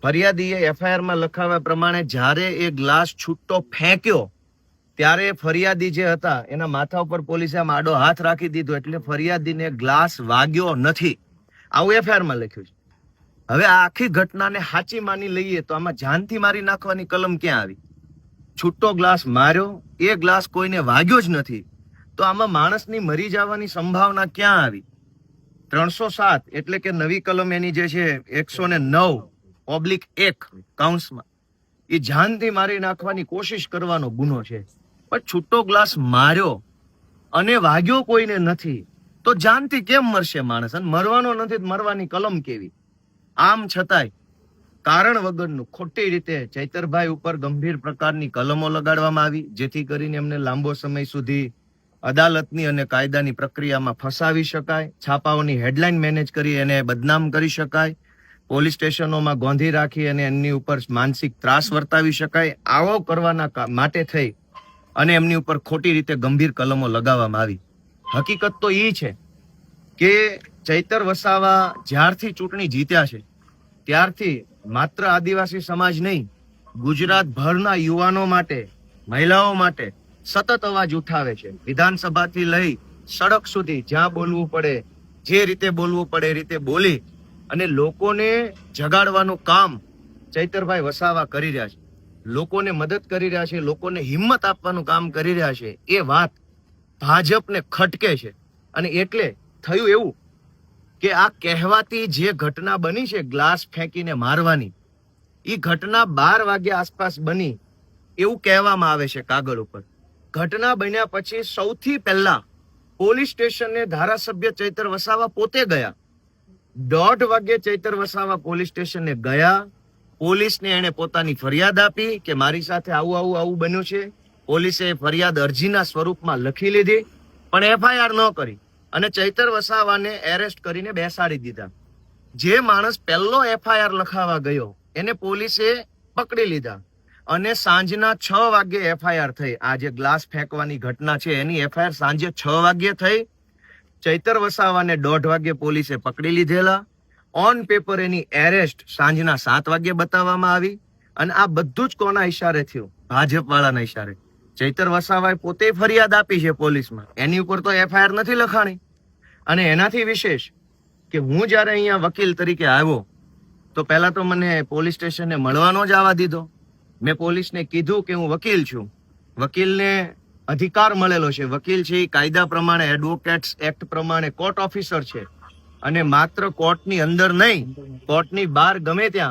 ફરિયાદીએ FIR માં લખાવ્યા પ્રમાણે જ્યારે એ ગ્લાસ છૂટો ફેંક્યો ત્યારે ફરિયાદી જે હતા એના માથા ઉપર પોલીસે આમ આડો હાથ રાખી દીધો, એટલે ફરિયાદીને ગ્લાસ વાગ્યો નથી, આવું એફઆઈઆર માં લખ્યું છે. હવે આ આખી ઘટનાને સાચી માની લઈએ તો આમાં જાનથી મારી નાખવાની કલમ ક્યાં આવી? છૂટો ગ્લાસ માર્યો, એ ગ્લાસ કોઈને વાગ્યો જ નથી, તો આમાં માણસની મરી જવાની સંભાવના ક્યાં આવી? 307 એટલે કે નવી કલમ એની જે છે 109/1 કાઉન્સમાં, એ જાનથી મારી નાખવાની કોશિશ કરવાનો ગુનો છે. પણ છૂટો ગ્લાસ માર્યો અને વાગ્યો કોઈને નથી તો જાનથી કેમ મરશે માણસ? અને મરવાનો નથી, મરવાની કલમ કેવી? આમ છતાંય કારણ વગરનું ખોટી રીતે ચૈતરભાઈ ઉપર ગંભીર પ્રકારની કલમો લગાડવામાં આવી, જેથી કરીને એમને લાંબો સમય સુધી અદાલતની અને કાયદાની પ્રક્રિયામાં ફસાવી શકાય, છાપાઓની હેડલાઇન મેનેજ કરી એને બદનામ કરી શકાય, પોલીસ સ્ટેશનોમાં ગોંધી રાખી અને એમની ઉપર માનસિક ત્રાસ વર્તાવી શકાય. આવો કરવાના માટે થઈ અને એમની ઉપર ખોટી રીતે ગંભીર કલમો લગાવવામાં આવી. હકીકત તો એ છે કે ચૈતર વસાવા જ્યારથી ચૂંટણી જીત્યા છે ત્યારથી માત્ર આદિવાસી સમાજ નહીં, ગુજરાતભરના યુવાનો માટે, મહિલાઓ માટે સતત અવાજ ઉઠાવે છે. વિધાનસભાથી લઈ સડક સુધી જ્યાં બોલવું પડે, જે રીતે બોલવું પડે એ રીતે બોલી અને લોકોને જગાડવાનું કામ ચૈતરભાઈ વસાવા કરી રહ્યા છે, લોકોને મદદ કરી રહ્યા છે, લોકોને હિંમત આપવાનું કામ કરી રહ્યા છે. એ વાત ભાજપને ખટકે છે. અને એટલે થયું એવું કે આ કહેવાતી જે ઘટના બની છે ગ્લાસ ફેંકીને મારવાની, એ ઘટના 12 વાગ્યા આસપાસ બની એવું કહેવામાં આવે છે કાગળ ઉપર. ઘટના બન્યા પછી સૌથી પહેલા પોલીસ સ્ટેશને ધારાસભ્ય ચૈતર વસાવા પોતે ગયા. 1:30 વાગે ચૈતર વસાવા પોલીસ સ્ટેશને ગયા. પોલીસને એને પોતાની ફરિયાદ આપી કે મારી સાથે આવું બન્યું છે. પોલીસે ફરિયાદ અરજીના સ્વરૂપમાં લખી લીધી, પણ એફઆઈઆર ન કરી અને ચૈતર વસાવાને એરેસ્ટ કરીને બેસાડી દીધા. જે માણસ પહેલો એફઆઈઆર લખાવા ગયો એને પોલીસે પકડી લીધા અને સાંજના 6 વાગે એફઆઈઆર થઈ. આ જે ગ્લાસ ફેંકવાની ઘટના છે એની એફઆઈઆર સાંજે 6 વાગે થઈ. ચૈતર વસાવાને 1:30 વાગે પોલીસે પકડી લીધેલા. ઓન પેપર એની એરેસ્ટ સાંજના 7 વાગે બતાવવામાં આવી. અને આ બધું જ કોના ઈશારે થયું? ભાજપ વાળાના ઈશારે. ચૈતર વસાવાએ પોતે ફરિયાદ આપી છે પોલીસમાં, એની ઉપર તો એફઆઈઆર નથી લખાણી. અને એનાથી વિશેષ કે હું જયારે અહીંયા વકીલ તરીકે આવ્યો તો પહેલા તો મને પોલીસ સ્ટેશને મળવાનો જ આવવા દીધો. મેં પોલીસને કીધું કે હું વકીલ છું, વકીલને અધિકાર મળેલો છે, વકીલ છે એ કાયદા પ્રમાણે, એડવોકેટ્સ એક્ટ પ્રમાણે કોર્ટ ઓફિસર છે અને માત્ર કોર્ટની અંદર નહીં, કોર્ટની બહાર ગમે ત્યાં